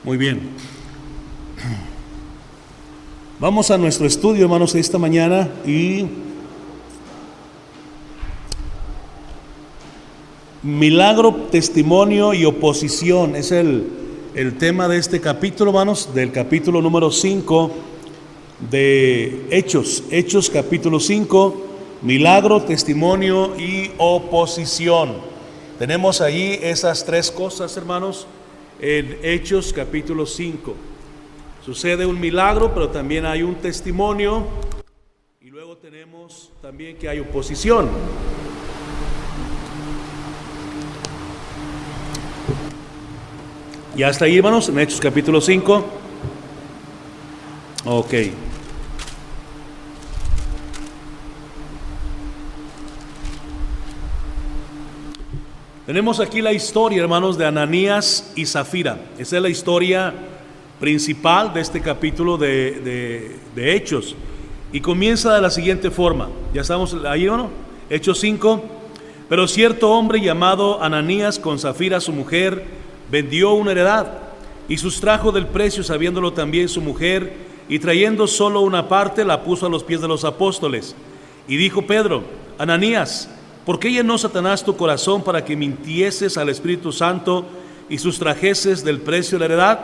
Muy bien. Vamos a nuestro estudio, hermanos, esta mañana y milagro, testimonio y oposición es el tema de este capítulo, hermanos, del capítulo número 5 de Hechos capítulo 5, milagro, testimonio y oposición. Tenemos allí esas tres cosas, hermanos, en Hechos capítulo 5. Sucede un milagro, pero también hay un testimonio, y luego tenemos también que hay oposición. Y hasta ahí, hermanos, en Hechos capítulo 5. Ok. Tenemos aquí la historia, hermanos, de Ananías y Zafira. Esa es la historia principal de este capítulo de Hechos. Y comienza de la siguiente forma. Ya estamos ahí, ¿no? Hechos 5. Pero cierto hombre llamado Ananías, con Zafira su mujer, vendió una heredad y sustrajo del precio, sabiéndolo también su mujer, y trayendo solo una parte, la puso a los pies de los apóstoles. Y dijo Pedro: Ananías, ¿por qué llenó Satanás tu corazón para que mintieses al Espíritu Santo y sustrajeses del precio la heredad?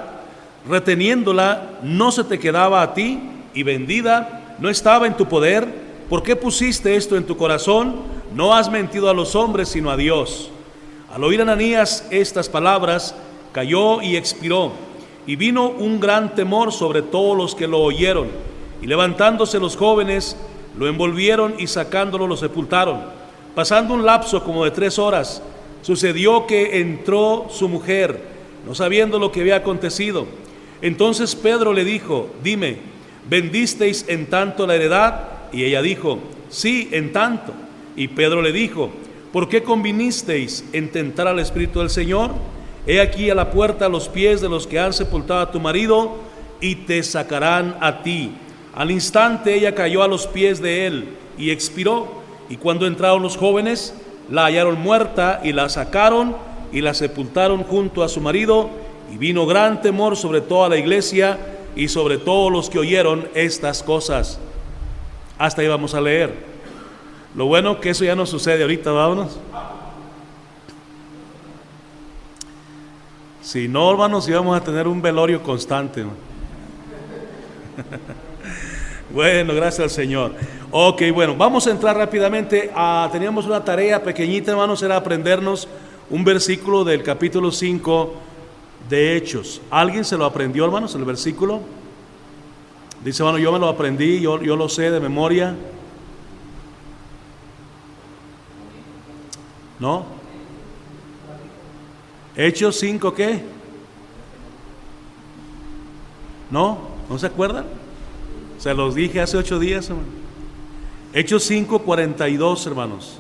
Reteniéndola, no se te quedaba a ti, y vendida, no estaba en tu poder. ¿Por qué pusiste esto en tu corazón? No has mentido a los hombres, sino a Dios. Al oír Ananías estas palabras, cayó y expiró, y vino un gran temor sobre todos los que lo oyeron. Y levantándose los jóvenes, lo envolvieron y sacándolo lo sepultaron. Pasando un lapso como de 3 horas, sucedió que entró su mujer, no sabiendo lo que había acontecido. Entonces Pedro le dijo: dime, ¿vendisteis en tanto la heredad? Y ella dijo: sí, en tanto. Y Pedro le dijo: ¿por qué convinisteis en tentar al Espíritu del Señor? He aquí a la puerta a los pies de los que han sepultado a tu marido, y te sacarán a ti. Al instante ella cayó a los pies de él y expiró. Y cuando entraron los jóvenes, la hallaron muerta, y la sacaron y la sepultaron junto a su marido. Y vino gran temor sobre toda la iglesia y sobre todos los que oyeron estas cosas. Hasta ahí vamos a leer. Lo bueno que eso ya no sucede ahorita, vámonos. Si no, hermanos, íbamos a tener un velorio constante. Bueno, gracias al Señor. Ok, bueno, vamos a entrar rápidamente. Teníamos una tarea pequeñita, hermanos, era aprendernos un versículo del capítulo 5 de Hechos. ¿Alguien se lo aprendió, hermanos, el versículo? Dice, bueno, yo me lo aprendí, yo lo sé de memoria. ¿No? Hechos 5, ¿qué? ¿No? ¿No se acuerdan? Se los dije hace 8 días, hermano. Hechos 5, 42, hermanos.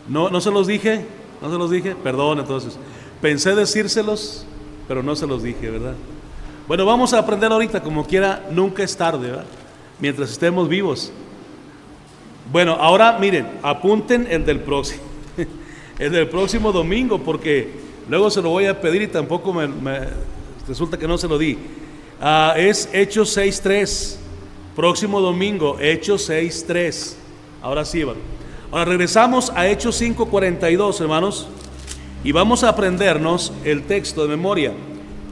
¿No se los dije? ¿No se los dije? Perdón, entonces. Pensé decírselos, pero no se los dije, ¿verdad? Bueno, vamos a aprender ahorita, como quiera, nunca es tarde, ¿verdad? Mientras estemos vivos. Bueno, ahora miren, apunten el del próximo domingo, porque luego se lo voy a pedir y tampoco resulta que no se lo di. Es Hechos 6:3, próximo domingo, Hechos 6:3. Ahora sí, van. Ahora regresamos a Hechos 5:42, hermanos, y vamos a aprendernos el texto de memoria.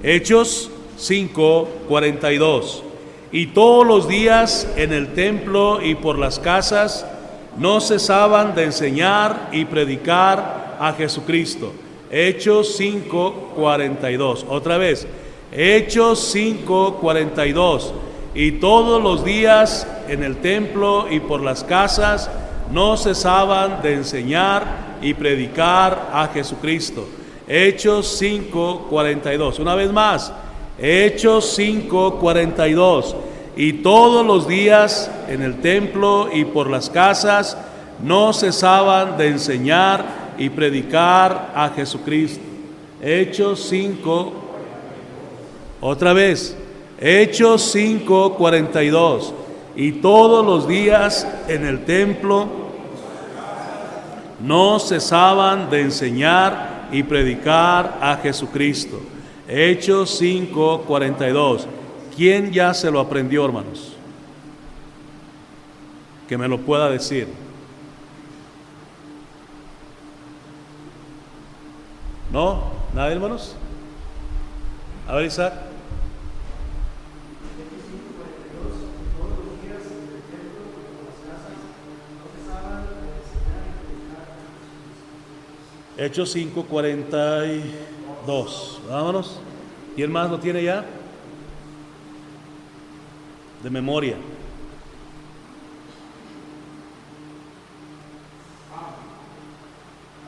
Hechos 5:42. Y todos los días en el templo y por las casas no cesaban de enseñar y predicar a Jesucristo. Hechos 5:42. Otra vez, Hechos 5:42. Y todos los días en el templo y por las casas no cesaban de enseñar y predicar a Jesucristo. Hechos 5:42. Una vez más, Hechos 5:42. Y todos los días en el templo y por las casas no cesaban de enseñar y predicar a Jesucristo. Hechos 5. Otra vez, Hechos 5:42. Y todos los días en el templo no cesaban de enseñar y predicar a Jesucristo. Hechos 5:42. ¿Quién ya se lo aprendió, hermanos? Que me lo pueda decir. ¿No? ¿Nadie, hermanos? A ver, Isaac. Hechos 5:42. Vámonos. ¿Quién más lo tiene ya? De memoria.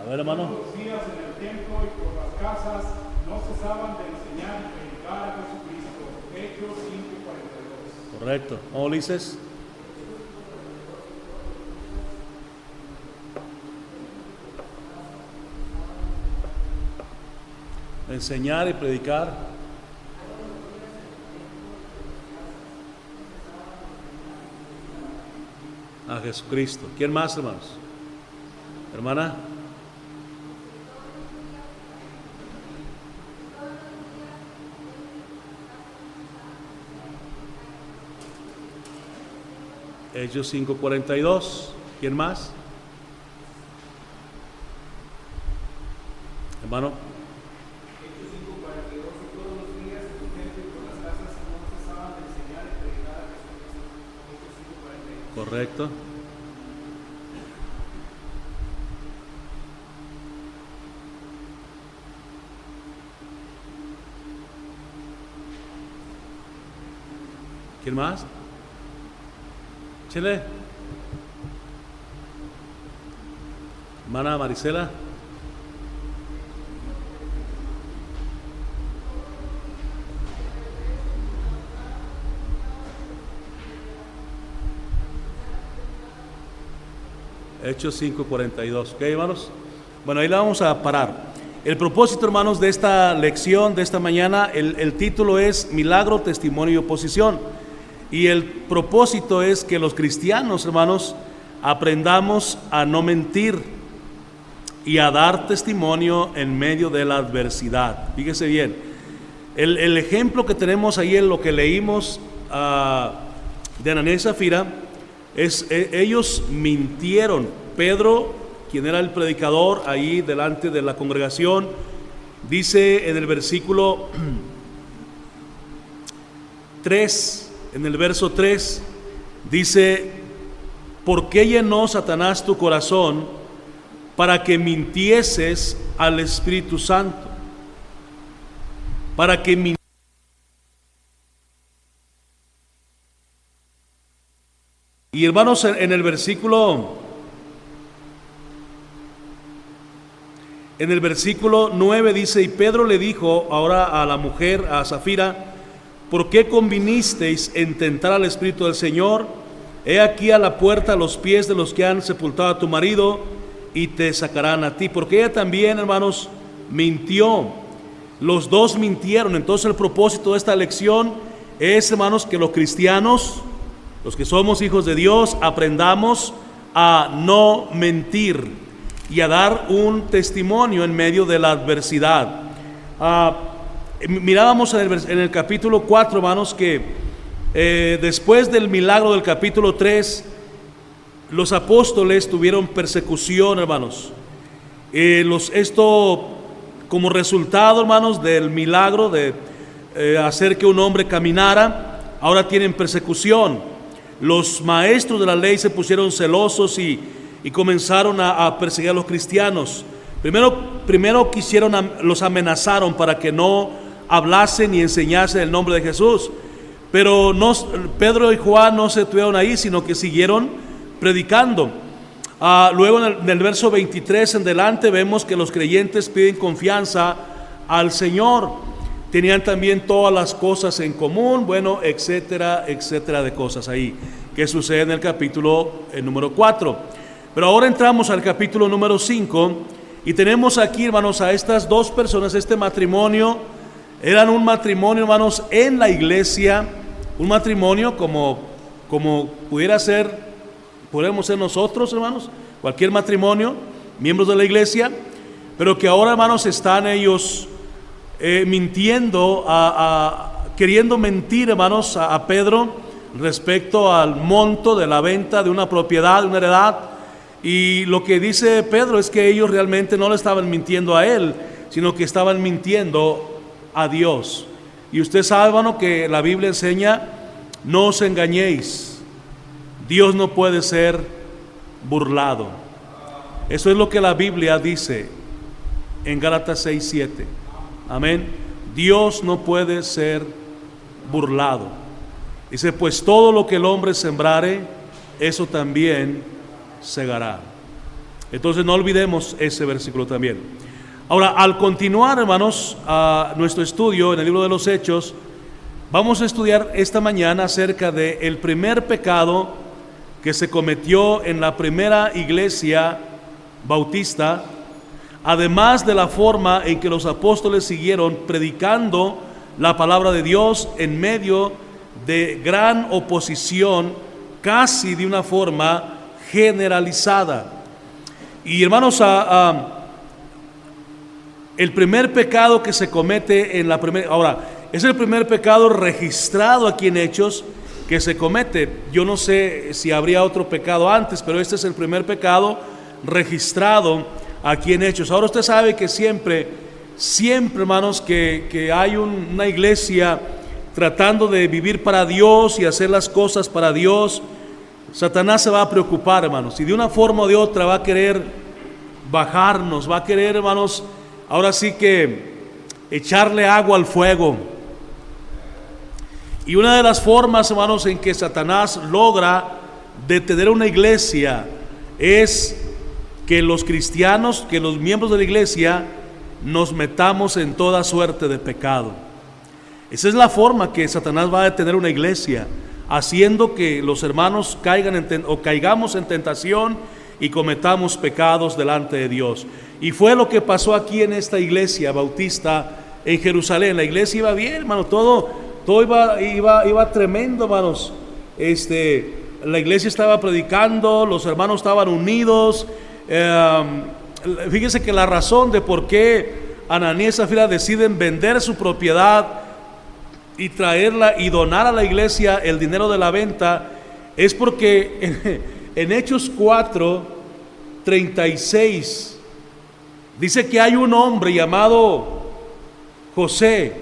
A ver, hermano. Todos los días en el templo y por las casas no cesaban de enseñar y predicar a Jesucristo. Hechos 5:42. Correcto. ¿Cómo lo dices? Enseñar y predicar. A Jesucristo. ¿Quién más, hermanos? Hermana. Hechos 5:42. ¿Quién más? Hermano. Hechos 5:42. Y todos los días en el templo y por las casas no cesaban de enseñar y predicar a Jesucristo. Hechos 5:42. Correcto. ¿Quién más? Chile. Hermana Marisela. Hechos 5:42. ¿Ok, hermanos? Bueno, ahí la vamos a parar. El propósito, hermanos, de esta lección, de esta mañana, el título es Milagro, Testimonio y Oposición. Y el propósito es que los cristianos, hermanos, aprendamos a no mentir y a dar testimonio en medio de la adversidad. Fíjese bien, el ejemplo que tenemos ahí en lo que leímos de Ananías y Zafira es ellos mintieron. Pedro, quien era el predicador ahí delante de la congregación, dice en el versículo 3, en el verso 3, dice: ¿por qué llenó Satanás tu corazón para que mintieses al Espíritu Santo? Para que mintieses. Y hermanos, en el versículo 9 dice: y Pedro le dijo ahora a la mujer, a Zafira: ¿por qué convinisteis en tentar al Espíritu del Señor? He aquí a la puerta los pies de los que han sepultado a tu marido y te sacarán a ti. Porque ella también, hermanos, mintió. Los dos mintieron. Entonces el propósito de esta lección es, hermanos, que los cristianos, los que somos hijos de Dios, aprendamos a no mentir y a dar un testimonio en medio de la adversidad. Mirábamos en el capítulo 4, hermanos, que después del milagro del capítulo 3, los apóstoles tuvieron persecución, hermanos. Esto como resultado, hermanos, del milagro de hacer que un hombre caminara, ahora tienen persecución. Los maestros de la ley se pusieron celosos y comenzaron a perseguir a los cristianos. Primero los amenazaron para que no hablasen y enseñasen el nombre de Jesús. Pero Pedro y Juan no se detuvieron ahí, sino que siguieron predicando. Luego en el verso 23 en delante vemos que los creyentes piden confianza al Señor. Tenían también todas las cosas en común, bueno, etcétera, etcétera de cosas ahí que sucede en el capítulo número 4. Pero ahora entramos al capítulo número 5 y tenemos aquí, hermanos, a estas dos personas, este matrimonio. Eran un matrimonio, hermanos, en la iglesia, un matrimonio como podríamos ser nosotros, hermanos, cualquier matrimonio, miembros de la iglesia, pero que ahora, hermanos, están ellos mintiendo, queriendo mentir, hermanos, a Pedro respecto al monto de la venta de una propiedad, de una heredad. Y lo que dice Pedro es que ellos realmente no le estaban mintiendo a él, sino que estaban mintiendo a Dios. Y usted sabe, hermano, que la Biblia enseña: no os engañéis, Dios no puede ser burlado. Eso es lo que la Biblia dice en Gálatas 6:7. Amén. Dios no puede ser burlado. Dice: pues todo lo que el hombre sembrare, eso también segará. Entonces no olvidemos ese versículo también. Ahora, al continuar, hermanos, a nuestro estudio en el libro de los Hechos, vamos a estudiar esta mañana acerca del primer pecado que se cometió en la primera iglesia bautista, además de la forma en que los apóstoles siguieron predicando la palabra de Dios en medio de gran oposición, casi de una forma generalizada. Y hermanos, el primer pecado que se comete en la primera, ahora, es el primer pecado registrado aquí en Hechos que se comete. Yo no sé si habría otro pecado antes, pero este es el primer pecado registrado aquí en Hechos. Ahora usted sabe que siempre, hermanos, que hay una iglesia tratando de vivir para Dios y hacer las cosas para Dios, Satanás se va a preocupar, hermanos, y de una forma o de otra va a querer bajarnos, va a querer, hermanos, ahora sí que echarle agua al fuego. Y una de las formas, hermanos, en que Satanás logra detener una iglesia es que los cristianos, que los miembros de la iglesia nos metamos en toda suerte de pecado. Esa es la forma que Satanás va a detener una iglesia, haciendo que los hermanos caigamos en tentación y cometamos pecados delante de Dios. Y fue lo que pasó aquí en esta iglesia bautista en Jerusalén. La iglesia iba bien, hermano, todo iba tremendo, hermanos. La iglesia estaba predicando, los hermanos estaban unidos. Fíjense que la razón de por qué Ananías y Zafira deciden vender su propiedad y traerla y donar a la iglesia el dinero de la venta es porque en Hechos 4:36 dice que hay un hombre llamado José,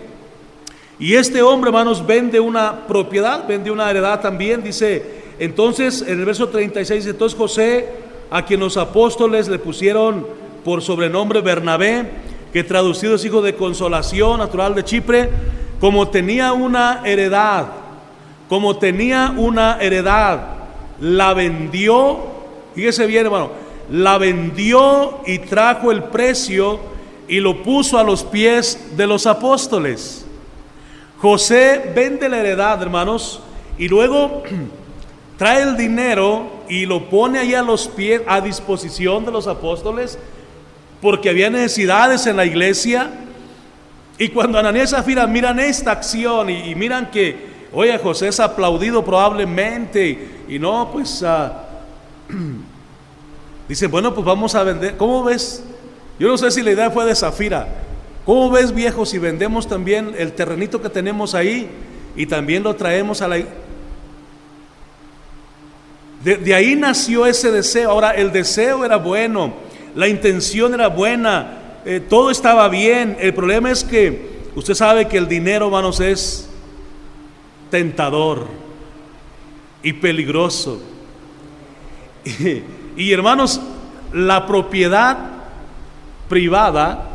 y este hombre, hermanos, vende una propiedad, vende una heredad también. Dice entonces en el verso 36, entonces José, a quien los apóstoles le pusieron por sobrenombre Bernabé, que traducido es hijo de consolación, natural de Chipre, como tenía una heredad, la vendió. Fíjese bien, hermano, la vendió y trajo el precio y lo puso a los pies de los apóstoles. José vende la heredad, hermanos, y luego trae el dinero y lo pone ahí a los pies, a disposición de los apóstoles, porque había necesidades en la iglesia. Y cuando Ananías y Zafira miran esta acción y miran que, oye, José es aplaudido probablemente, y no, pues dicen, bueno, pues vamos a vender. ¿Cómo ves? Yo no sé si la idea fue de Zafira. ¿Cómo ves, viejo, si vendemos también el terrenito que tenemos ahí y también lo traemos a la... De ahí nació ese deseo. Ahora, el deseo era bueno, la intención era buena, todo estaba bien. El problema es que usted sabe que el dinero, hermanos, es tentador y peligroso. Y hermanos, la propiedad privada,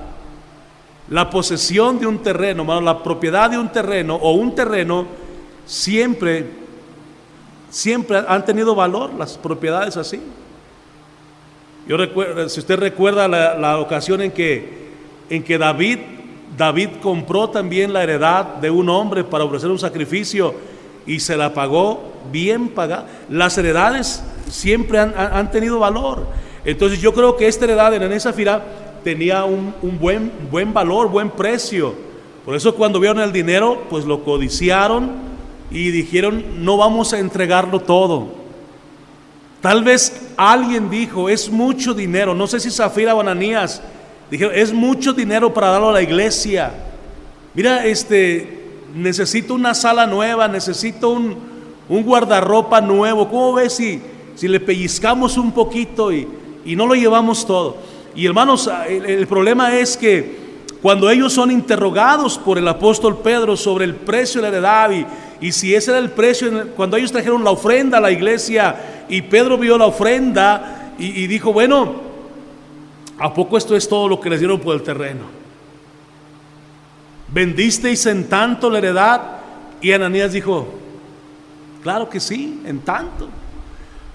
la posesión de un terreno, hermanos, la propiedad de un terreno o un terreno siempre han tenido valor, las propiedades así. Yo recuerdo, si usted recuerda la ocasión en que David compró también la heredad de un hombre para ofrecer un sacrificio y se la pagó bien pagada. Las heredades siempre han tenido valor. Entonces yo creo que esta heredad de Ananías y Zafira tenía un buen valor, buen precio. Por eso cuando vieron el dinero, pues lo codiciaron y dijeron, no vamos a entregarlo todo. Tal vez alguien dijo, es mucho dinero. No sé si Zafira o Ananías dijeron, es mucho dinero para darlo a la iglesia. mira, necesito una sala nueva, necesito un guardarropa nuevo. ¿Cómo ves si le pellizcamos un poquito y no lo llevamos todo? Y hermanos, el problema es que cuando ellos son interrogados por el apóstol Pedro sobre el precio de la heredad y si ese era el precio, cuando ellos trajeron la ofrenda a la iglesia y Pedro vio la ofrenda y dijo, bueno, ¿a poco esto es todo lo que les dieron por el terreno? ¿Vendisteis en tanto la heredad? Y Ananías dijo, claro que sí, en tanto.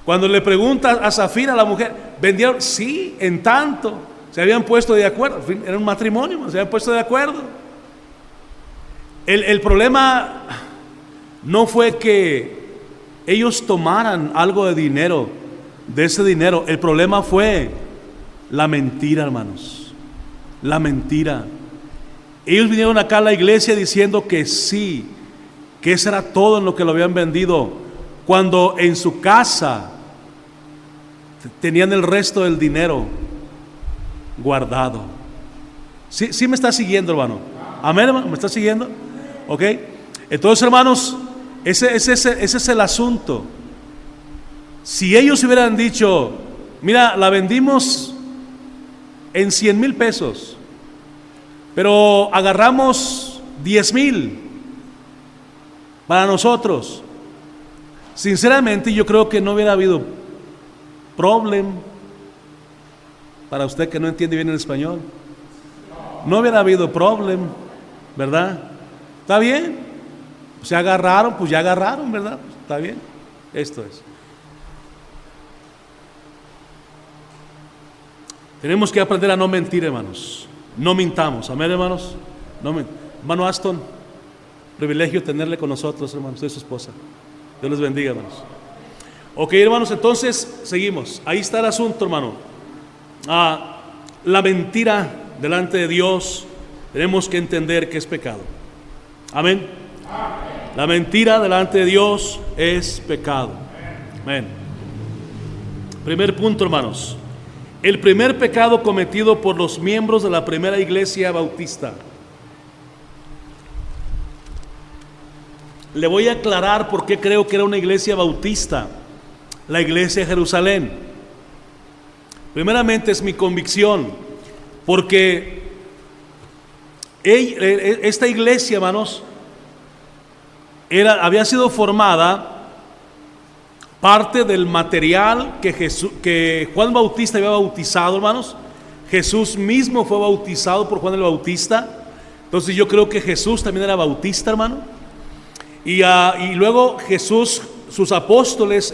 Cuando le pregunta a Zafira, la mujer, ¿vendieron? Sí, en tanto. Se habían puesto de acuerdo, era un matrimonio, se habían puesto de acuerdo. El problema no fue que ellos tomaran algo de dinero, de ese dinero. El problema fue la mentira, hermanos, la mentira. Ellos vinieron acá a la iglesia diciendo que sí, que eso era todo en lo que lo habían vendido, cuando en su casa tenían el resto del dinero guardado. ¿Sí me está siguiendo, hermano? Amén, hermano, ¿me está siguiendo? Ok. Entonces, hermanos, ese es el asunto. Si ellos hubieran dicho, mira, la vendimos en 100,000 pesos, pero agarramos 10,000 para nosotros, sinceramente yo creo que no hubiera habido problema. Para usted que no entiende bien el español, no hubiera habido problema, ¿verdad? ¿Está bien? Se agarraron, pues ya agarraron, ¿verdad? ¿Está bien? Esto es. Tenemos que aprender a no mentir, hermanos. No mintamos, amén, hermanos. Hermano Aston, privilegio tenerle con nosotros, hermanos. Soy su esposa. Dios les bendiga, hermanos. Ok, hermanos, entonces seguimos. Ahí está el asunto, hermano. La mentira delante de Dios, tenemos que entender que es pecado. Amén. La mentira delante de Dios es pecado. Amén. Primer punto, hermanos. El primer pecado cometido por los miembros de la primera iglesia bautista. Le voy a aclarar por qué creo que era una iglesia bautista, la iglesia de Jerusalén. Primeramente es mi convicción, porque esta iglesia, hermanos, había sido formada parte del material que Juan Bautista había bautizado, hermanos. Jesús mismo fue bautizado por Juan el Bautista. Entonces yo creo que Jesús también era bautista, hermano. Y luego Jesús, sus apóstoles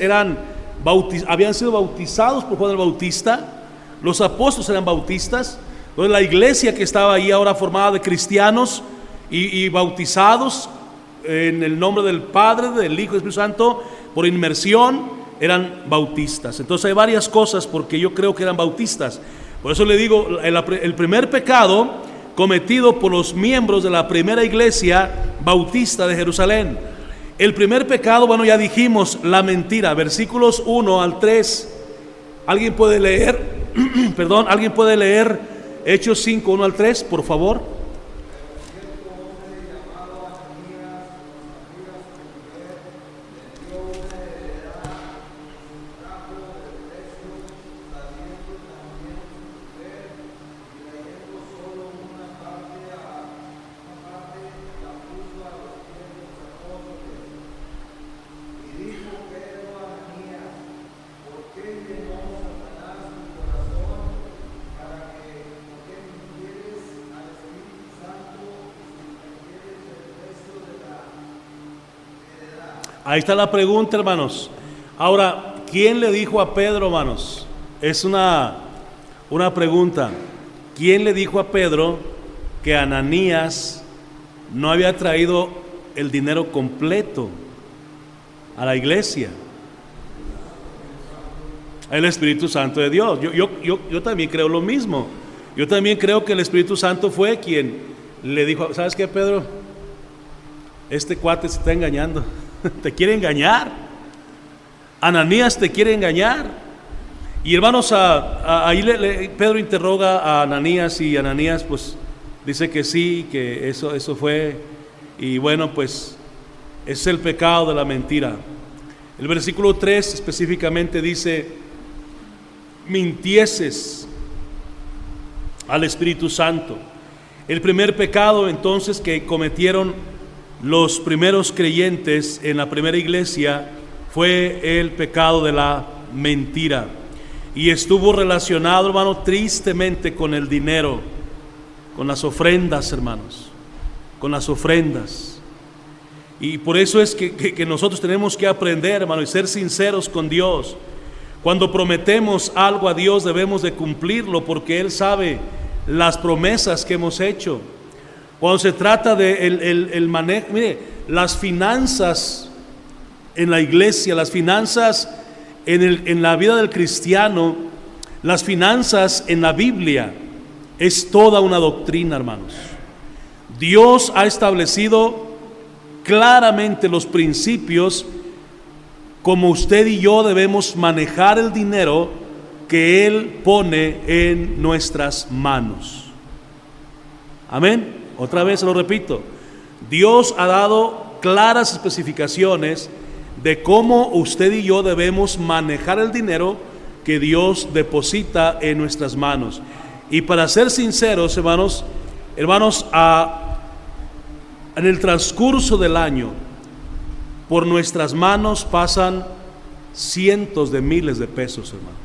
habían sido bautizados por Juan el Bautista. Los apóstoles eran bautistas. Entonces la iglesia que estaba ahí ahora formada de cristianos y bautizados en el nombre del Padre, del Hijo y del Espíritu Santo, por inmersión, eran bautistas. Entonces hay varias cosas porque yo creo que eran bautistas. Por eso le digo, el primer pecado cometido por los miembros de la primera iglesia bautista de Jerusalén. El primer pecado, bueno, ya dijimos, la mentira. Versículos 1 al 3. ¿Alguien puede leer? Perdón, ¿alguien puede leer Hechos 5, 1 al 3, por favor? Ahí está la pregunta, hermanos. Ahora, ¿quién le dijo a Pedro, hermanos? Es una pregunta. ¿Quién le dijo a Pedro que Ananías no había traído el dinero completo a la iglesia? El Espíritu Santo de Dios. Yo también creo lo mismo. Yo también creo que el Espíritu Santo fue quien le dijo, ¿sabes qué, Pedro? Este cuate se está engañando. Te quiere engañar. Ananías te quiere engañar. Y hermanos, ahí Pedro interroga a Ananías y Ananías pues dice que sí, que eso fue, y bueno, pues es el pecado de la mentira. El versículo 3 específicamente dice: mintieses al Espíritu Santo. El primer pecado entonces que cometieron los primeros creyentes en la primera iglesia fue el pecado de la mentira, y estuvo relacionado, hermano, tristemente con el dinero, con las ofrendas, hermanos, con las ofrendas. Y por eso es que nosotros tenemos que aprender, hermano, y ser sinceros con Dios. Cuando prometemos algo a Dios debemos de cumplirlo, porque Él sabe las promesas que hemos hecho. Cuando se trata de el manejo, mire, las finanzas en la iglesia, las finanzas en la vida del cristiano, las finanzas en la Biblia, es toda una doctrina, hermanos. Dios ha establecido claramente los principios como usted y yo debemos manejar el dinero que Él pone en nuestras manos. Amén. Otra vez lo repito, Dios ha dado claras especificaciones de cómo usted y yo debemos manejar el dinero que Dios deposita en nuestras manos. Y para ser sinceros, hermanos, en el transcurso del año, por nuestras manos pasan cientos de miles de pesos, hermano.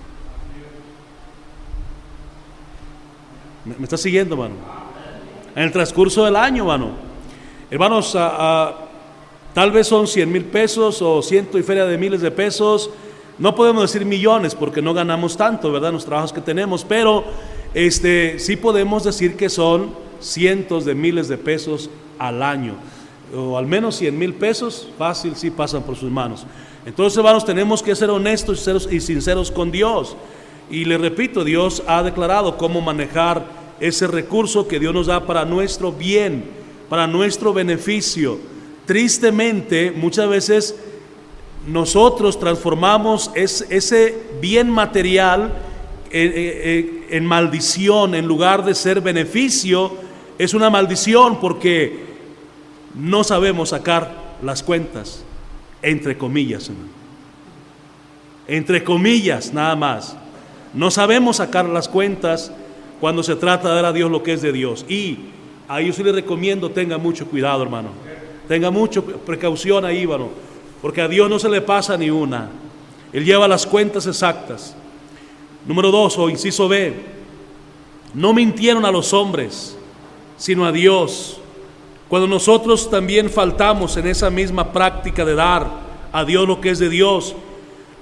¿Me está siguiendo, hermano? En el transcurso del año, hermano. Hermanos, tal vez son 100,000 pesos o ciento y feria de miles de pesos. No podemos decir millones porque no ganamos tanto, ¿verdad? En los trabajos que tenemos, pero sí podemos decir que son cientos de miles de pesos al año, o al menos 100,000 pesos, fácil, sí pasan por sus manos. Entonces, hermanos, tenemos que ser honestos y sinceros con Dios. Y le repito, Dios ha declarado cómo manejar ese recurso que Dios nos da para nuestro bien, para nuestro beneficio. Tristemente, muchas veces nosotros transformamos ese bien material en maldición. En lugar de ser beneficio, es una maldición, porque no sabemos sacar las cuentas, entre comillas, hermano. Entre comillas, nada más. No sabemos sacar las cuentas cuando se trata de dar a Dios lo que es de Dios. Y ahí yo sí le recomiendo, tenga mucho cuidado, hermano. Tenga mucha precaución ahí, hermano, porque a Dios no se le pasa ni una. Él lleva las cuentas exactas. Número 2, o inciso B: no mintieron a los hombres, sino a Dios. Cuando nosotros también faltamos en esa misma práctica de dar a Dios lo que es de Dios,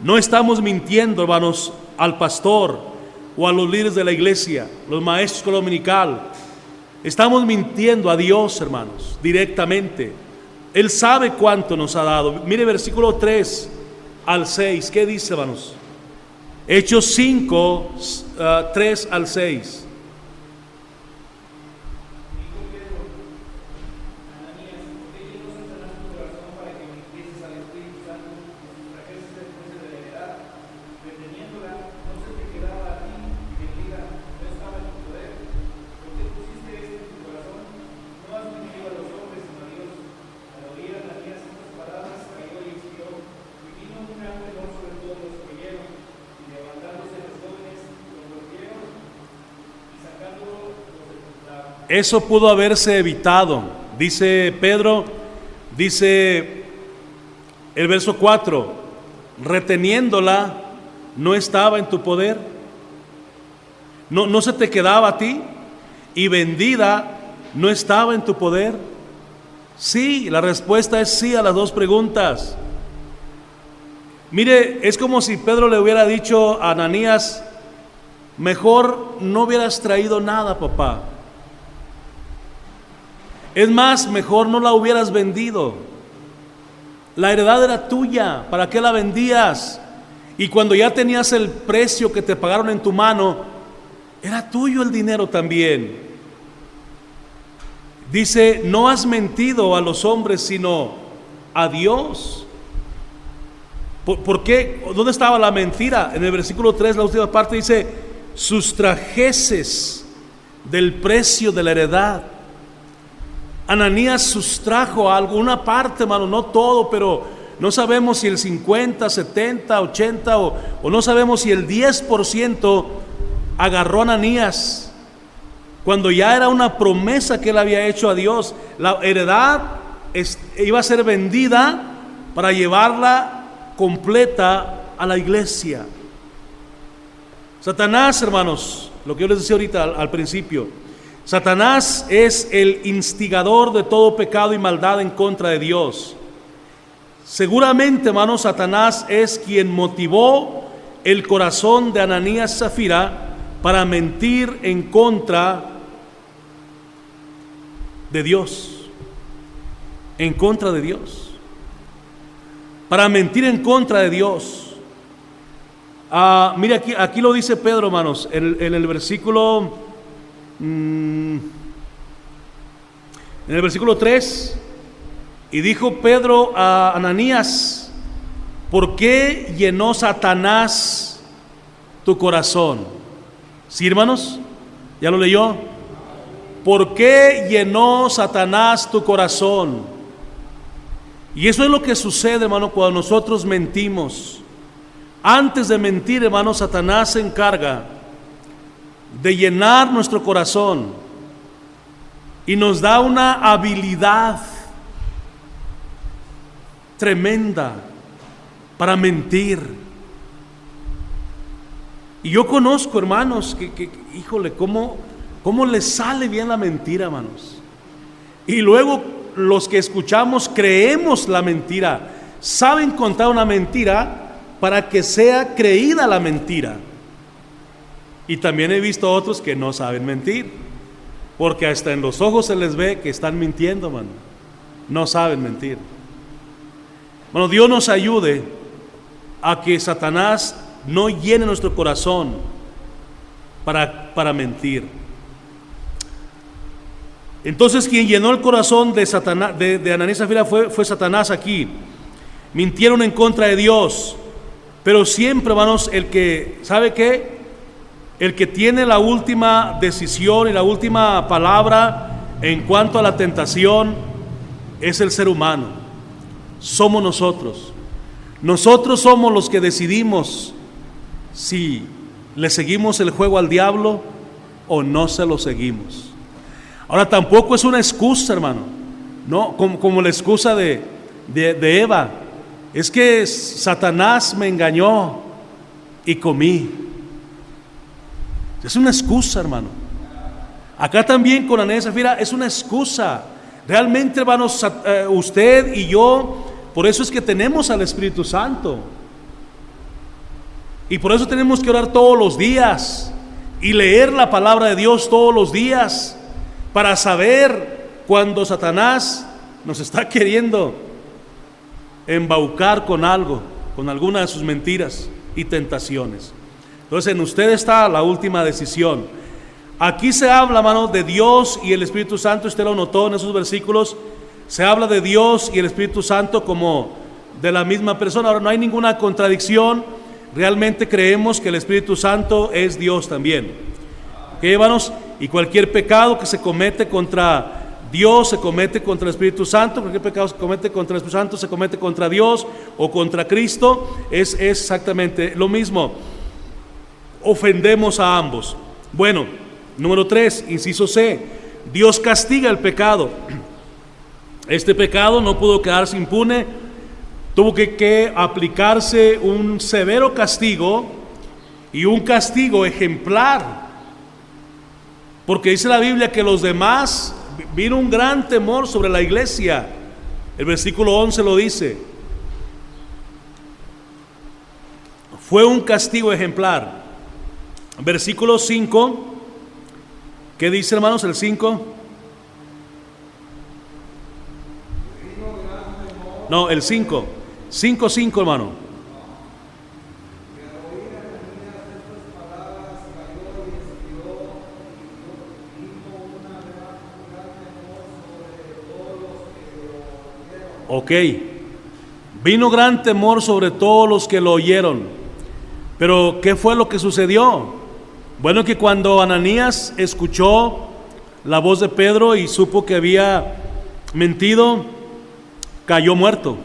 no estamos mintiendo, hermanos, al pastor o a los líderes de la iglesia, los maestros de la dominical. Estamos mintiendo a Dios, hermanos, directamente. Él sabe cuánto nos ha dado. Mire versículo 3 al 6, ¿qué dice, hermanos? Hechos 5, 3 al 6. Eso pudo haberse evitado. Dice Pedro, dice el verso 4, reteniéndola no estaba en tu poder. No se te quedaba a ti, y vendida no estaba en tu poder. Sí, la respuesta es sí a las dos preguntas. Mire, es como si Pedro le hubiera dicho a Ananías: mejor no hubieras traído nada, papá. Es más, mejor no la hubieras vendido. La heredad era tuya, ¿para qué la vendías? Y cuando ya tenías el precio que te pagaron en tu mano, era tuyo el dinero también. Dice: no has mentido a los hombres, sino a Dios. ¿Por qué? ¿Dónde estaba la mentira? En el versículo 3, la última parte dice: sustrajeses del precio de la heredad. Ananías sustrajo alguna parte, hermano, no todo, pero no sabemos si el 50, 70, 80 o no sabemos si el 10% agarró a Ananías, cuando ya era una promesa que él había hecho a Dios. La heredad iba a ser vendida para llevarla completa a la iglesia. Satanás, hermanos, lo que yo les decía ahorita al principio, Satanás es el instigador de todo pecado y maldad en contra de Dios. Seguramente, hermanos, Satanás es quien motivó el corazón de Ananías y Zafira para mentir en contra de Dios. En contra de Dios. Para mentir en contra de Dios. Mire, aquí lo dice Pedro, hermanos, en el versículo... En el versículo 3, y dijo Pedro a Ananías: ¿por qué llenó Satanás tu corazón? ¿Sí, hermanos? ¿Ya lo leyó? ¿Por qué llenó Satanás tu corazón? Y eso es lo que sucede, hermano, cuando nosotros mentimos. Antes de mentir, hermano, Satanás se encarga de llenar nuestro corazón y nos da una habilidad tremenda para mentir. Y yo conozco hermanos que híjole, ¿cómo les sale bien la mentira, hermanos? Y luego los que escuchamos creemos la mentira, saben contar una mentira para que sea creída la mentira. Y también he visto otros que no saben mentir, porque hasta en los ojos se les ve que están mintiendo, mano. No saben mentir. Bueno, Dios nos ayude a que Satanás no llene nuestro corazón para mentir. Entonces, quien llenó el corazón de Satanás, de Ananías y Zafira fue Satanás aquí. Mintieron en contra de Dios, pero siempre, hermanos, el que, ¿sabe qué? El que tiene la última decisión y la última palabra en cuanto a la tentación es el ser humano. Somos nosotros. Nosotros somos los que decidimos si le seguimos el juego al diablo o no se lo seguimos. Ahora, tampoco es una excusa, hermano, no como la excusa de Eva. Es que Satanás me engañó y comí. Es una excusa, hermano. Acá también con Ananías y Zafira es una excusa. Realmente, hermanos, usted y yo, por eso es que tenemos al Espíritu Santo. Y por eso tenemos que orar todos los días y leer la palabra de Dios todos los días, para saber cuando Satanás nos está queriendo embaucar con algo, con alguna de sus mentiras y tentaciones. Entonces, en usted está la última decisión. Aquí se habla, hermano, de Dios y el Espíritu Santo. Usted lo notó en esos versículos. Se habla de Dios y el Espíritu Santo como de la misma persona. Ahora, no hay ninguna contradicción. Realmente creemos que el Espíritu Santo es Dios también. ¿Ok, hermanos? Y cualquier pecado que se comete contra Dios se comete contra el Espíritu Santo. Cualquier pecado se comete contra el Espíritu Santo se comete contra Dios o contra Cristo. Es exactamente lo mismo. Ofendemos a ambos. Bueno, número 3, inciso C, Dios castiga el pecado. Este pecado no pudo quedarse impune, tuvo que aplicarse un severo castigo y un castigo ejemplar, porque dice la Biblia que los demás vino un gran temor sobre la iglesia. El versículo 11 lo dice. Fue un castigo ejemplar. Versículo 5, ¿qué dice, hermanos, el 5? No, el 5, 5, hermano. Ok, vino gran temor sobre todos los que lo oyeron. Pero ¿qué fue lo que sucedió? Bueno, que cuando Ananías escuchó la voz de Pedro y supo que había mentido, cayó muerto.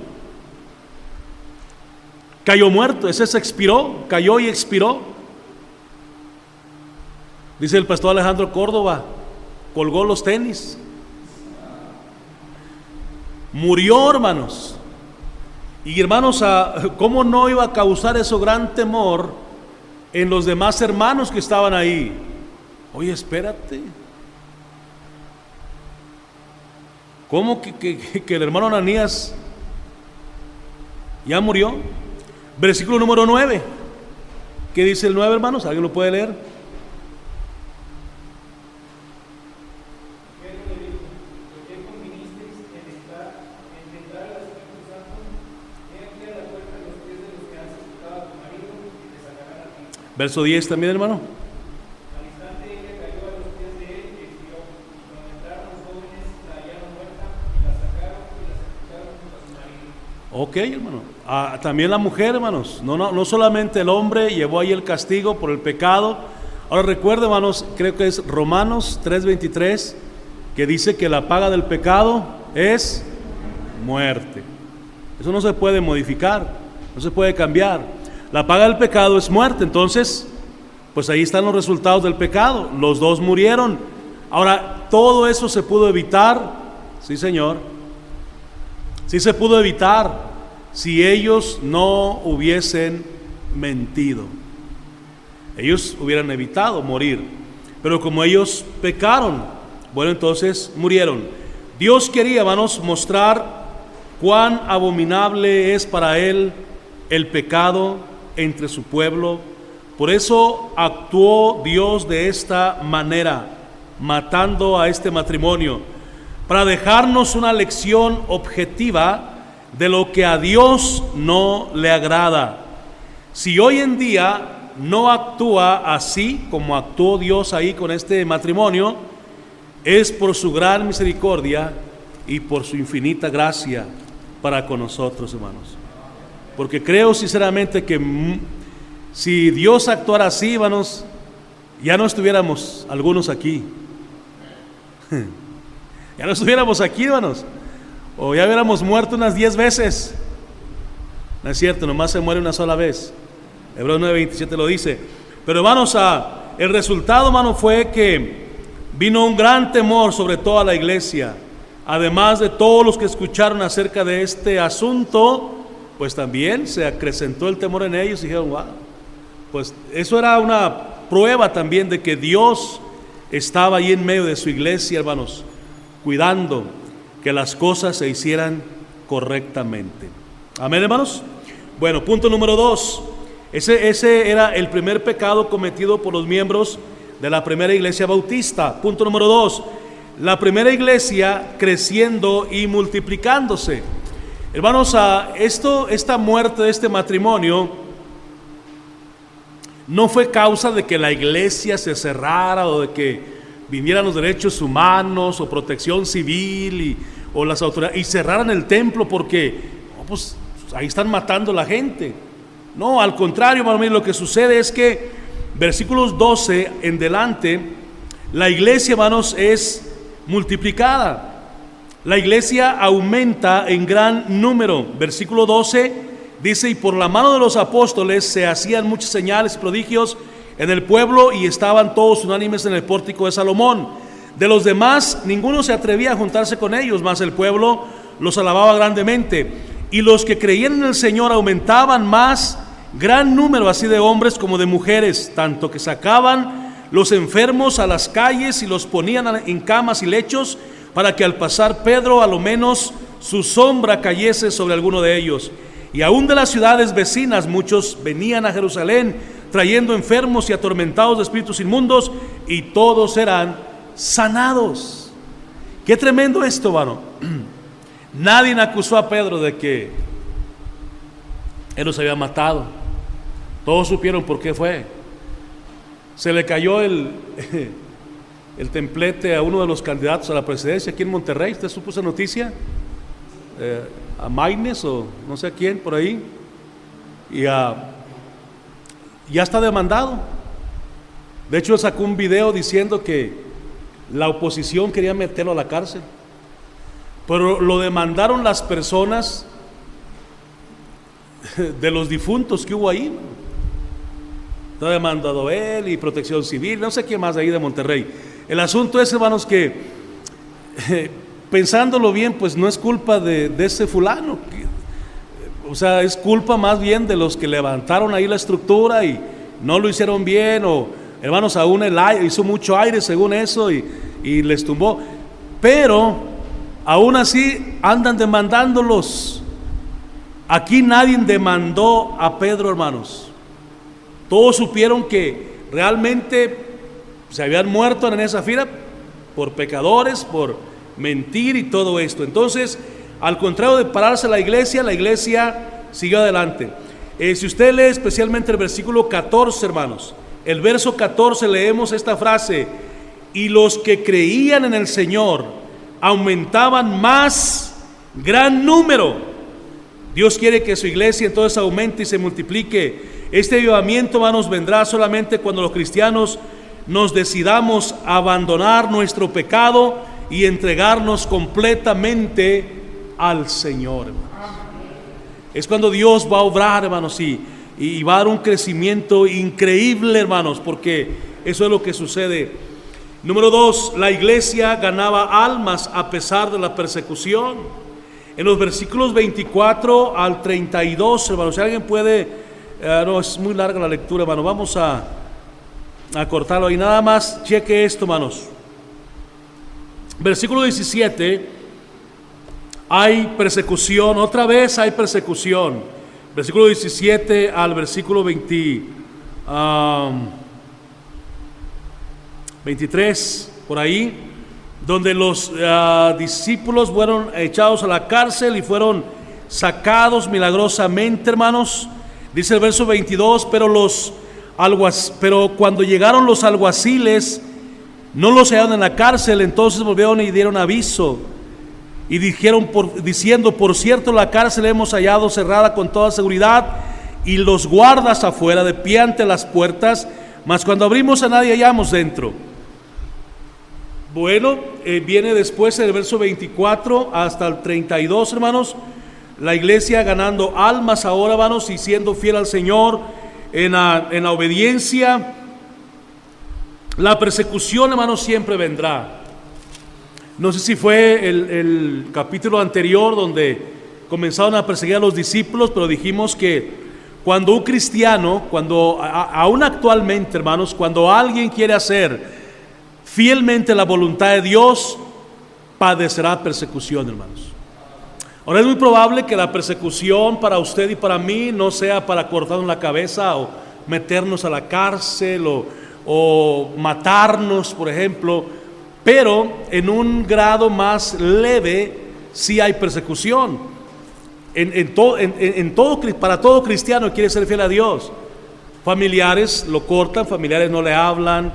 Cayó muerto, ese se expiró, cayó y expiró. Dice el pastor Alejandro Córdoba, colgó los tenis. Murió, hermanos. Y hermanos, ¿cómo no iba a causar eso gran temor en los demás hermanos que estaban ahí? Oye, espérate. ¿Cómo que el hermano Ananías ya murió? Versículo número 9. ¿Qué dice el 9, hermanos? ¿Alguien lo puede leer? Verso 10 también, hermano. Al instante ella cayó a los pies de él y expiró. Y cuando entraron los jóvenes, la hallaron muerta y la sacaron y la sepultaron junto a su marido. Ok, hermano. También la mujer, hermanos. No solamente el hombre llevó ahí el castigo por el pecado. Ahora recuerden, hermanos, creo que es Romanos 3:23, que dice que la paga del pecado es muerte. Eso no se puede modificar, no se puede cambiar. La paga del pecado es muerte. Entonces, pues ahí están los resultados del pecado. Los dos murieron. Ahora, todo eso se pudo evitar. Sí, Señor. Sí se pudo evitar si ellos no hubiesen mentido. Ellos hubieran evitado morir. Pero como ellos pecaron, bueno, entonces murieron. Dios quería, hermanos, mostrar cuán abominable es para Él el pecado entre su pueblo. Por eso actuó Dios de esta manera, matando a este matrimonio, para dejarnos una lección objetiva de lo que a Dios no le agrada. Si hoy en día no actúa así como actuó Dios ahí con este matrimonio, es por su gran misericordia y por su infinita gracia para con nosotros, hermanos. Porque creo sinceramente que si Dios actuara así, hermanos, ya no estuviéramos algunos aquí. Ya no estuviéramos aquí, hermanos. O ya hubiéramos muerto unas 10 veces. No es cierto, nomás se muere una sola vez. Hebreos 9:27 lo dice. Pero hermanos, el resultado, hermano, fue que vino un gran temor sobre toda la iglesia. Además de todos los que escucharon acerca de este asunto, pues también se acrecentó el temor en ellos y dijeron, wow, pues eso era una prueba también de que Dios estaba ahí en medio de su iglesia, hermanos, cuidando que las cosas se hicieran correctamente. Amén, hermanos. Bueno, punto número 2. Ese era el primer pecado cometido por los miembros de la primera iglesia bautista. Punto número 2. La primera iglesia creciendo y multiplicándose. Hermanos, esta muerte de este matrimonio no fue causa de que la iglesia se cerrara o de que vinieran los derechos humanos o protección civil o las autoridades y cerraran el templo porque pues ahí están matando a la gente. No, al contrario, hermano, lo que sucede es que versículos 12 en delante, la iglesia, hermanos, es multiplicada. La iglesia aumenta en gran número. Versículo 12 dice, y por la mano de los apóstoles se hacían muchas señales y prodigios en el pueblo y estaban todos unánimes en el pórtico de Salomón. De los demás, ninguno se atrevía a juntarse con ellos, mas el pueblo los alababa grandemente. Y los que creían en el Señor aumentaban más, gran número así de hombres como de mujeres, tanto que sacaban los enfermos a las calles y los ponían en camas y lechos, para que al pasar Pedro a lo menos su sombra cayese sobre alguno de ellos. Y aún de las ciudades vecinas muchos venían a Jerusalén trayendo enfermos y atormentados de espíritus inmundos, y todos eran sanados. Qué tremendo esto, hermano. Nadie acusó a Pedro de que él los había matado. Todos supieron por qué fue. Se le cayó el templete a uno de los candidatos a la presidencia aquí en Monterrey. ¿Usted supo esa noticia? A Maines o no sé a quién por ahí. Y ya está demandado. De hecho, sacó un video diciendo que la oposición quería meterlo a la cárcel, pero lo demandaron las personas de los difuntos que hubo ahí. Está demandado él y Protección Civil, no sé quién más de ahí de Monterrey. El asunto es, hermanos, que pensándolo bien, pues no es culpa de ese fulano, o sea, es culpa más bien de los que levantaron ahí la estructura y no lo hicieron bien, o hermanos, aún el aire, hizo mucho aire según eso y les tumbó, pero aún así andan demandándolos. Aquí nadie demandó a Pedro, hermanos. Todos supieron que realmente se habían muerto en esa fila por pecadores, por mentir y todo esto. Entonces, al contrario de pararse la iglesia siguió adelante. Si usted lee especialmente el versículo 14, hermanos, el verso 14, leemos esta frase: y los que creían en el Señor aumentaban más gran número. Dios quiere que su iglesia entonces aumente y se multiplique. Este avivamiento, hermanos, vendrá solamente cuando los cristianos nos decidamos a abandonar nuestro pecado y entregarnos completamente al Señor, hermanos. Es cuando Dios va a obrar, hermanos, y va a dar un crecimiento increíble, hermanos, porque eso es lo que sucede. Número 2, la iglesia ganaba almas a pesar de la persecución. En los versículos 24 al 32, hermanos, si alguien puede, no, es muy larga la lectura, hermano, vamos a cortarlo ahí, nada más cheque esto, hermanos. Versículo 17, hay persecución, otra vez hay persecución. Versículo 17 al versículo 23, por ahí, donde los discípulos fueron echados a la cárcel y fueron sacados milagrosamente, hermanos. Dice el verso 22, pero cuando llegaron los alguaciles, no los hallaron en la cárcel, entonces volvieron y dieron aviso y dijeron diciendo: por cierto, la cárcel hemos hallado cerrada con toda seguridad y los guardas afuera de pie ante las puertas, mas cuando abrimos a nadie hallamos dentro. Bueno, viene después el verso 24 hasta el 32, hermanos, la iglesia ganando almas ahora, hermanos, y siendo fiel al Señor en la obediencia. La persecución, hermanos, siempre vendrá. No sé si fue el capítulo anterior donde comenzaron a perseguir a los discípulos, pero dijimos que cuando un cristiano, aún actualmente, hermanos, cuando alguien quiere hacer fielmente la voluntad de Dios, padecerá persecución, hermanos. Ahora, es muy probable que la persecución para usted y para mí no sea para cortarnos la cabeza o meternos a la cárcel o matarnos, por ejemplo, pero en un grado más leve sí hay persecución. Para todo cristiano que quiere ser fiel a Dios, familiares lo cortan, familiares no le hablan,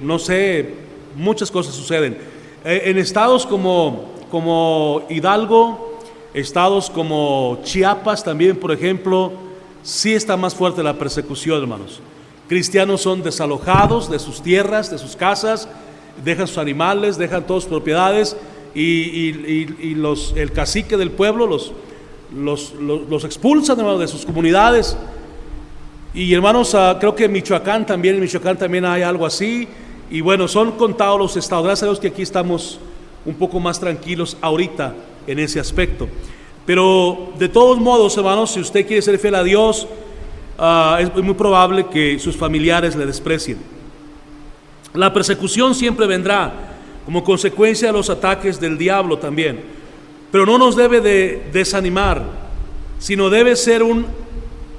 no sé, muchas cosas suceden. En estados como Hidalgo, estados como Chiapas también, por ejemplo, sí está más fuerte la persecución, hermanos. Cristianos son desalojados de sus tierras, de sus casas, dejan sus animales, dejan todas sus propiedades y el cacique del pueblo los expulsan, hermanos, de sus comunidades. Y hermanos, creo que en Michoacán también hay algo así. Y bueno, son contados los estados. Gracias a Dios que aquí estamos un poco más tranquilos ahorita en ese aspecto. Pero de todos modos, hermanos, si usted quiere ser fiel a Dios, es muy probable que sus familiares le desprecien. La persecución siempre vendrá como consecuencia de los ataques del diablo también. Pero no nos debe de desanimar, sino debe ser un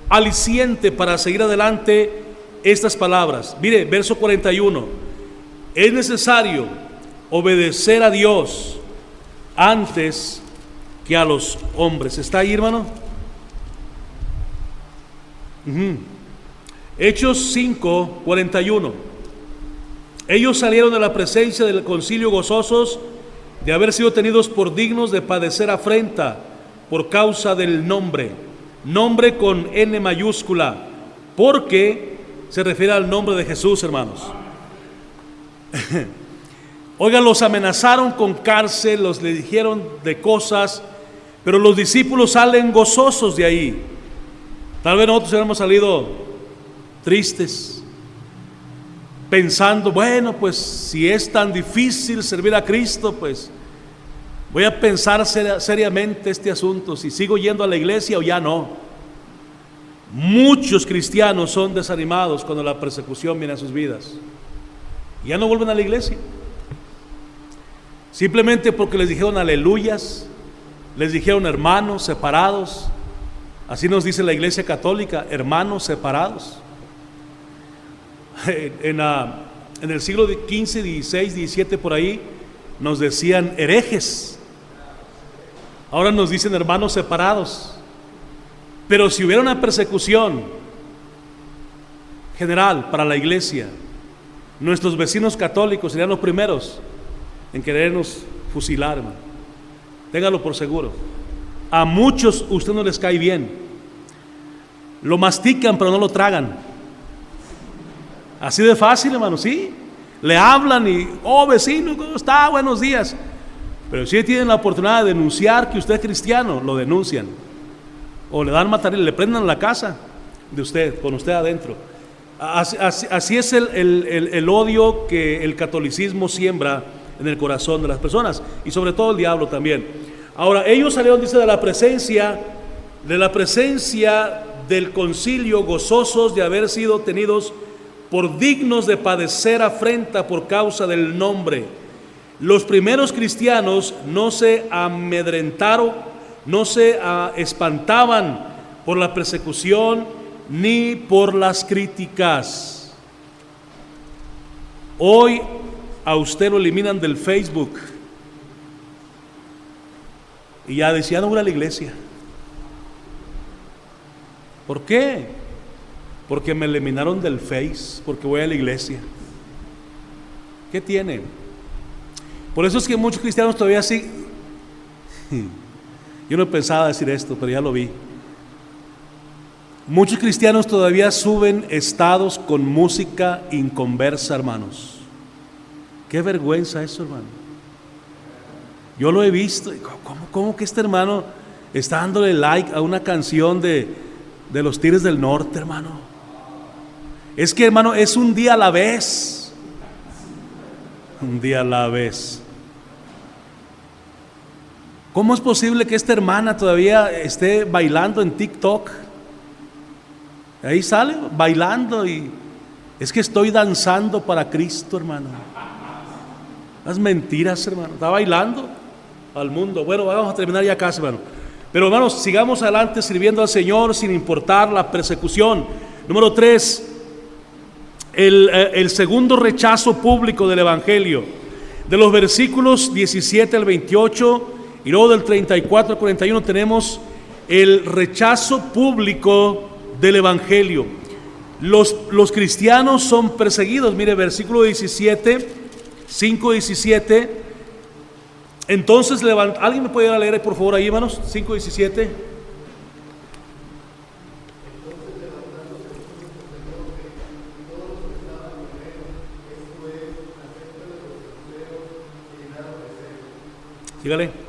aliciente para seguir adelante estas palabras. Mire, verso 41. Es necesario obedecer a Dios antes que a los hombres. ¿Está ahí, hermano? Hechos 5, 41. Ellos salieron de la presencia del concilio gozosos de haber sido tenidos por dignos de padecer afrenta por causa del nombre con N mayúscula, porque se refiere al nombre de Jesús, hermanos. Oigan, los amenazaron con cárcel, le dijeron de cosas, pero los discípulos salen gozosos de ahí. Tal vez nosotros hubiéramos salido tristes, pensando, bueno, pues si es tan difícil servir a Cristo, pues voy a pensar seriamente este asunto, si sigo yendo a la iglesia o ya no. Muchos cristianos son desanimados cuando la persecución viene a sus vidas. Ya no vuelven a la iglesia. Simplemente porque les dijeron aleluyas, les dijeron hermanos separados. Así nos dice la iglesia católica, hermanos separados. En el siglo XV, XVI, XVII, por ahí, nos decían herejes. Ahora nos dicen hermanos separados. Pero si hubiera una persecución general para la iglesia, nuestros vecinos católicos serían los primeros en querernos fusilar, hermano. Téngalo por seguro. A muchos usted no les cae bien. Lo mastican pero no lo tragan. Así de fácil, hermano, sí. Le hablan y, oh vecino, ¿cómo está? Buenos días. Pero si tienen la oportunidad de denunciar que usted es cristiano, lo denuncian. O le dan material, le prendan la casa de usted, con usted adentro. Así es el odio que el catolicismo siembra en el corazón de las personas, y sobre todo el diablo también. Ahora, ellos salieron, dice, de la presencia del concilio, gozosos de haber sido tenidos por dignos de padecer afrenta por causa del nombre. Los primeros cristianos no se amedrentaron, no se espantaban por la persecución ni por las críticas. Hoy a usted lo eliminan del Facebook y ya decía, no voy a la iglesia. ¿Por qué? Porque me eliminaron del Face, porque voy a la iglesia. ¿Qué tiene? Por eso es que muchos cristianos todavía sí. Yo no pensaba decir esto, pero ya lo vi. Muchos cristianos todavía suben estados con música inconversa, hermanos. Qué vergüenza eso, hermano. Yo lo he visto. ¿Cómo que este hermano está dándole like a una canción de los Tigres del Norte, hermano? Es que, hermano, es un día a la vez. Un día a la vez. ¿Cómo es posible que esta hermana todavía esté bailando en TikTok? Ahí sale bailando y es que estoy danzando para Cristo, hermano. Las mentiras, hermano. Está bailando al mundo. Bueno, vamos a terminar ya casi, hermano. Pero, hermanos, sigamos adelante sirviendo al Señor sin importar la persecución. Número 3, el segundo rechazo público del Evangelio. De los versículos 17 al 28 y luego del 34 al 41 tenemos el rechazo público del Evangelio. Los cristianos son perseguidos. Mire, versículo 17, 5:17. Entonces ¿alguien me puede ir a leer por favor ahí, hermanos? 5:17. Sígale.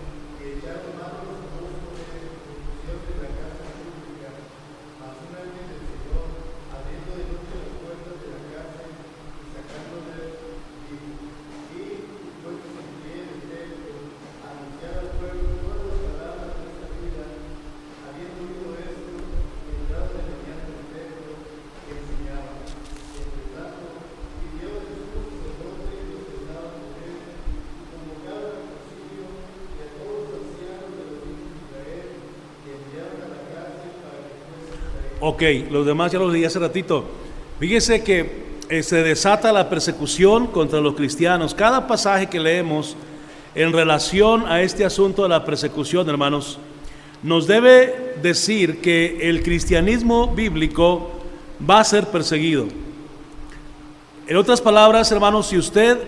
Ok, los demás ya los leí hace ratito. Fíjese que se desata la persecución contra los cristianos. Cada pasaje que leemos en relación a este asunto de la persecución, hermanos, nos debe decir que el cristianismo bíblico va a ser perseguido. En otras palabras, hermanos, si usted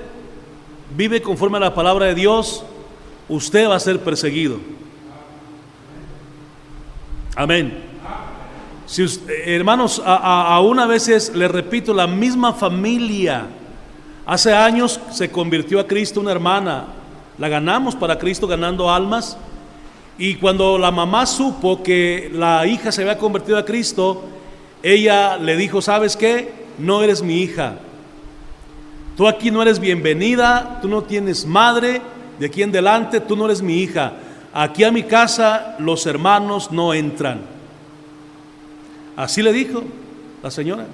vive conforme a la palabra de Dios, usted va a ser perseguido. Amén. Hermanos, aún a veces, les repito, la misma familia. Hace años se convirtió a Cristo una hermana, la ganamos para Cristo ganando almas, y cuando la mamá supo que la hija se había convertido a Cristo, ella le dijo: ¿sabes qué? No eres mi hija, tú aquí no eres bienvenida, tú no tienes madre, de aquí en adelante tú no eres mi hija, aquí a mi casa los hermanos no entran. Así le dijo la señora.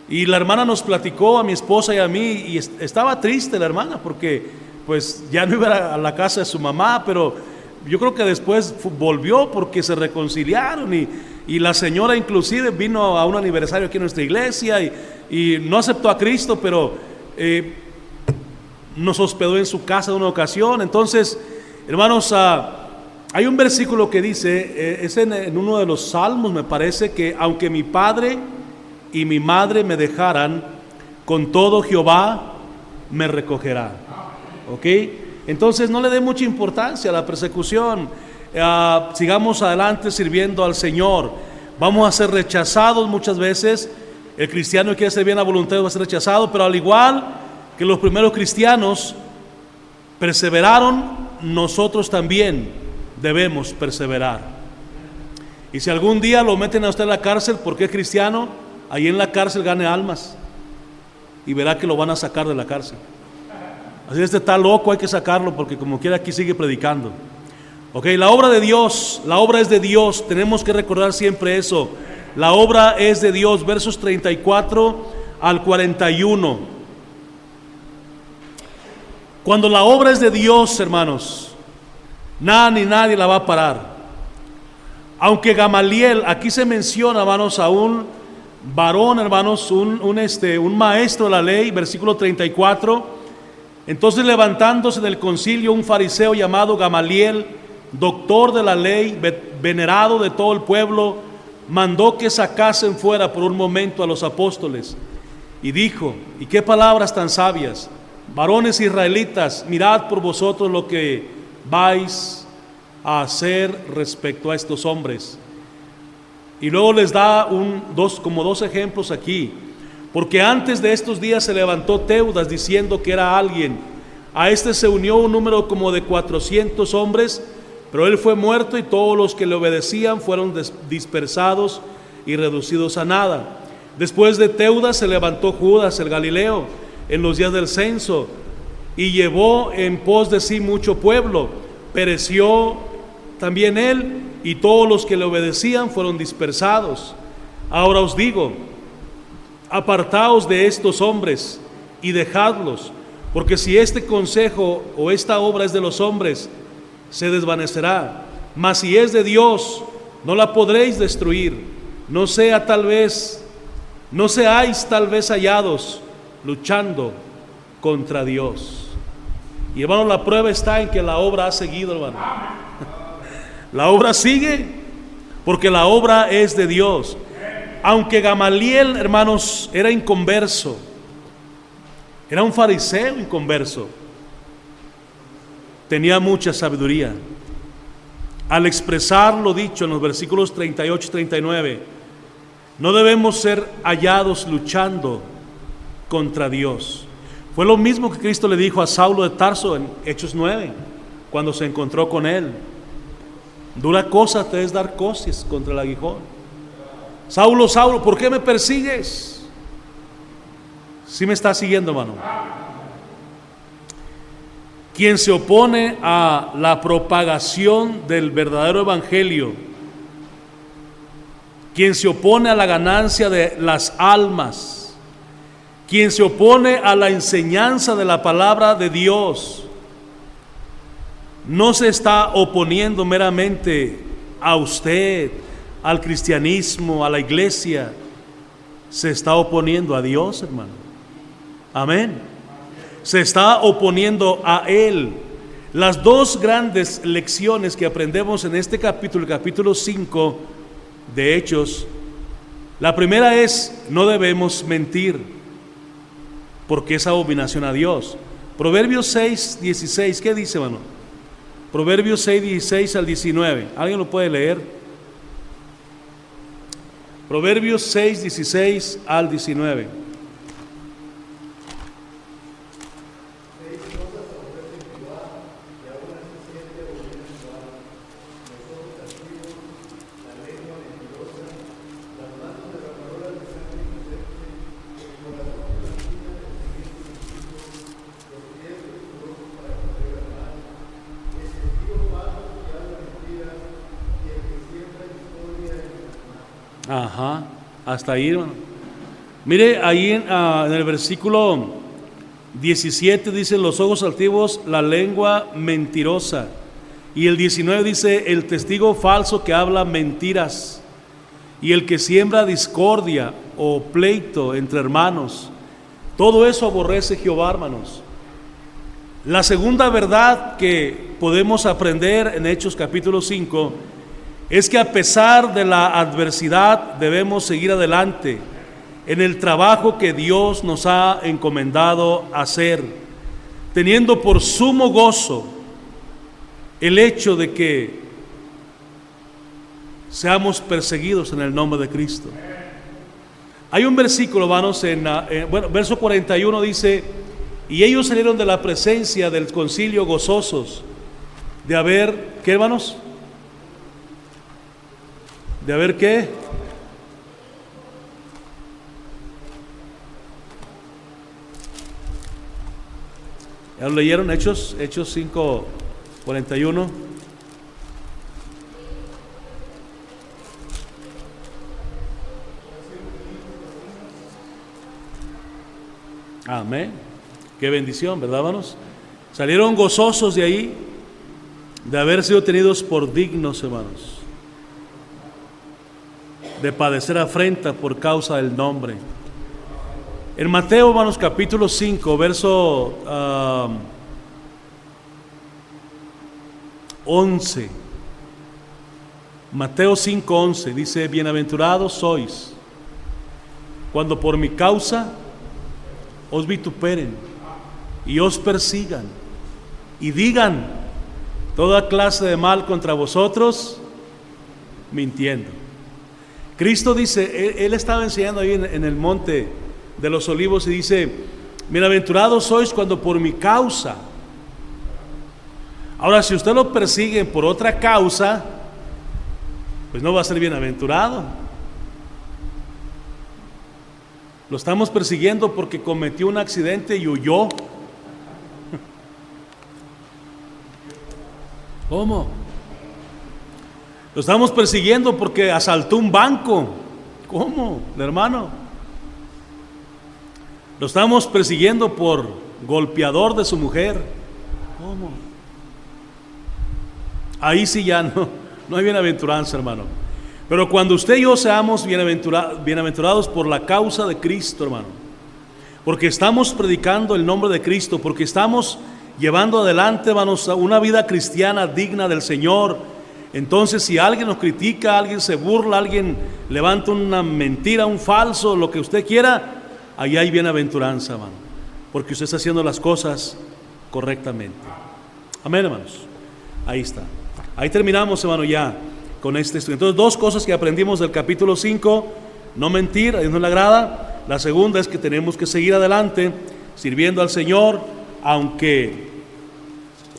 Y la hermana nos platicó a mi esposa y a mí, y estaba triste la hermana porque pues ya no iba a la casa de su mamá, pero yo creo que después volvió porque se reconciliaron, y la señora inclusive vino a un aniversario aquí en nuestra iglesia y no aceptó a Cristo, pero nos hospedó en su casa en una ocasión. Entonces, hermanos, hay un versículo que dice, es en uno de los salmos, me parece, que aunque mi padre y mi madre me dejaran, con todo Jehová me recogerá. ¿Ok? Entonces no le dé mucha importancia a la persecución. Sigamos adelante sirviendo al Señor. Vamos a ser rechazados muchas veces. El cristiano que quiere hacer bien la voluntad va a ser rechazado, pero al igual que los primeros cristianos perseveraron, nosotros también debemos perseverar. Y si algún día lo meten a usted en la cárcel porque es cristiano, ahí en la cárcel gane almas y verá que lo van a sacar de la cárcel. Así está loco, hay que sacarlo porque como quiera aquí sigue predicando. Ok, la obra de Dios, la obra es de Dios, tenemos que recordar siempre eso. La obra es de Dios, versos 34 al 41. Cuando la obra es de Dios, hermanos, nada ni nadie la va a parar. Aunque Gamaliel, aquí se menciona, hermanos, a un varón, hermanos, un maestro de la ley, versículo 34. Entonces, levantándose del concilio un fariseo llamado Gamaliel, doctor de la ley, venerado de todo el pueblo, mandó que sacasen fuera por un momento a los apóstoles y dijo: ¿y qué palabras tan sabias? Varones israelitas, mirad por vosotros lo que vais a hacer respecto a estos hombres. Y luego les da como dos ejemplos aquí. Porque antes de estos días se levantó Teudas diciendo que era alguien. A este se unió un número como de 400 hombres, pero él fue muerto y todos los que le obedecían fueron dispersados y reducidos a nada. Después de Teudas se levantó Judas el Galileo en los días del censo y llevó en pos de sí mucho pueblo. Pereció también él y todos los que le obedecían fueron dispersados. Ahora os digo: apartaos de estos hombres y dejadlos, porque si este consejo o esta obra es de los hombres, se desvanecerá, mas si es de Dios, no la podréis destruir. No seáis tal vez hallados luchando contra Dios. Y hermano, la prueba está en que la obra ha seguido, hermano. La obra sigue porque la obra es de Dios. Aunque Gamaliel, hermanos, era inconverso, era un fariseo inconverso, tenía mucha sabiduría. Al expresar lo dicho en los versículos 38 y 39, no debemos ser hallados luchando contra Dios. Fue lo mismo que Cristo le dijo a Saulo de Tarso en Hechos 9, cuando se encontró con él: dura cosa te es dar coces contra el aguijón. Saulo, Saulo, ¿por qué me persigues? ¿Sí me está siguiendo, hermano? Quien se opone a la propagación del verdadero evangelio, quien se opone a la ganancia de las almas, quien se opone a la enseñanza de la palabra de Dios, no se está oponiendo meramente a usted, al cristianismo, a la iglesia, se está oponiendo a Dios, hermano. Amén. Se está oponiendo a Él. Las dos grandes lecciones que aprendemos en este capítulo, el capítulo 5 de Hechos, la primera es: no debemos mentir, porque es abominación a Dios. Proverbios 6, 16, ¿qué dice, hermano? Proverbios 6, 16 al 19, ¿alguien lo puede leer? Proverbios 6, 16 al 19. Ajá, hasta ahí, hermano. Mire, ahí en el versículo 17 dice: los ojos altivos, la lengua mentirosa. Y el 19 dice: el testigo falso que habla mentiras. Y el que siembra discordia o pleito entre hermanos. Todo eso aborrece Jehová, hermanos. La segunda verdad que podemos aprender en Hechos capítulo 5 es que a pesar de la adversidad debemos seguir adelante en el trabajo que Dios nos ha encomendado hacer, teniendo por sumo gozo el hecho de que seamos perseguidos en el nombre de Cristo. Hay un versículo, hermanos, verso 41 dice: y ellos salieron de la presencia del concilio gozosos de haber, ¿qué, hermanos? ¿De haber qué? ¿Ya lo leyeron? Hechos 5, 41. Amén. Qué bendición, ¿verdad, hermanos? Salieron gozosos de ahí, de haber sido tenidos por dignos, hermanos, de padecer afrenta por causa del nombre. En Mateo, hermanos, capítulo 5, verso 11. Mateo 5, 11 dice: bienaventurados sois cuando por mi causa os vituperen y os persigan y digan toda clase de mal contra vosotros, mintiendo. Cristo dice, Él estaba enseñando ahí en el monte de los olivos y dice: bienaventurados sois cuando por mi causa. Ahora, si usted lo persigue por otra causa, pues no va a ser bienaventurado. Lo estamos persiguiendo porque cometió un accidente y huyó. ¿Cómo? Lo estamos persiguiendo porque asaltó un banco. ¿Cómo, hermano? Lo estamos persiguiendo por golpeador de su mujer. ¿Cómo? Ahí sí ya no hay bienaventuranza, hermano. Pero cuando usted y yo seamos bienaventurados por la causa de Cristo, hermano, porque estamos predicando el nombre de Cristo, porque estamos llevando adelante, hermanos, una vida cristiana digna del Señor, entonces si alguien nos critica, alguien se burla, alguien levanta una mentira, un falso, lo que usted quiera, ahí hay bienaventuranza, hermano, porque usted está haciendo las cosas correctamente. Amén, hermanos. Ahí está. Ahí terminamos, hermano, ya con este estudio. Entonces, dos cosas que aprendimos del capítulo 5: no mentir, a Dios no le agrada. La segunda es que tenemos que seguir adelante sirviendo al Señor, aunque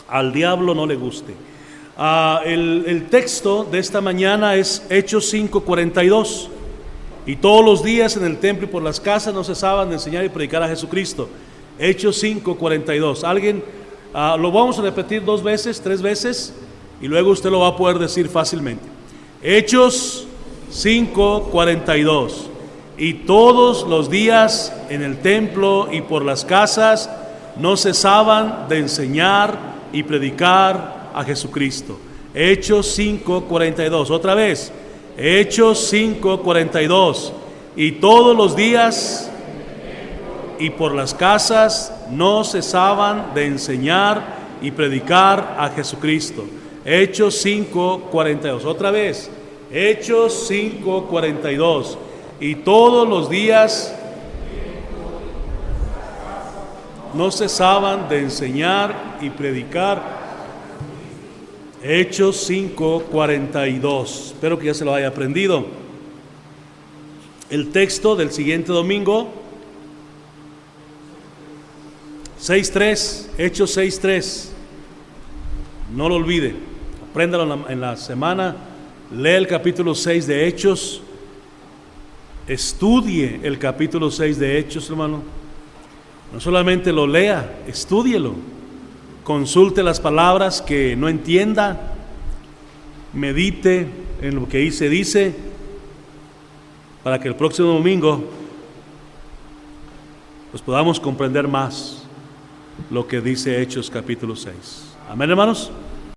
al diablo no le guste. El texto de esta mañana es Hechos 5:42. Y todos los días en el templo y por las casas no cesaban de enseñar y predicar a Jesucristo. Hechos 5:42. ¿Alguien? Lo vamos a repetir 2 veces, 3 veces, y luego usted lo va a poder decir fácilmente. Hechos 5:42. Y todos los días en el templo y por las casas no cesaban de enseñar y predicar a Jesucristo. Hechos 5:42. Otra vez. Hechos 5:42. Y todos los días y por las casas no cesaban de enseñar y predicar a Jesucristo. Hechos 5:42. Otra vez. Hechos 5:42. Y todos los días no cesaban de enseñar y predicar. Hechos 5:42. Espero que ya se lo haya aprendido. el texto del siguiente domingo, 6:3, Hechos 6:3. No lo olvide, apréndalo en la semana, lee el capítulo 6 de Hechos, estudie el capítulo 6 de Hechos, hermano. No solamente lo lea, estúdielo, consulte las palabras que no entienda, medite en lo que ahí se dice, para que el próximo domingo pues podamos comprender más lo que dice Hechos capítulo 6. Amén, hermanos.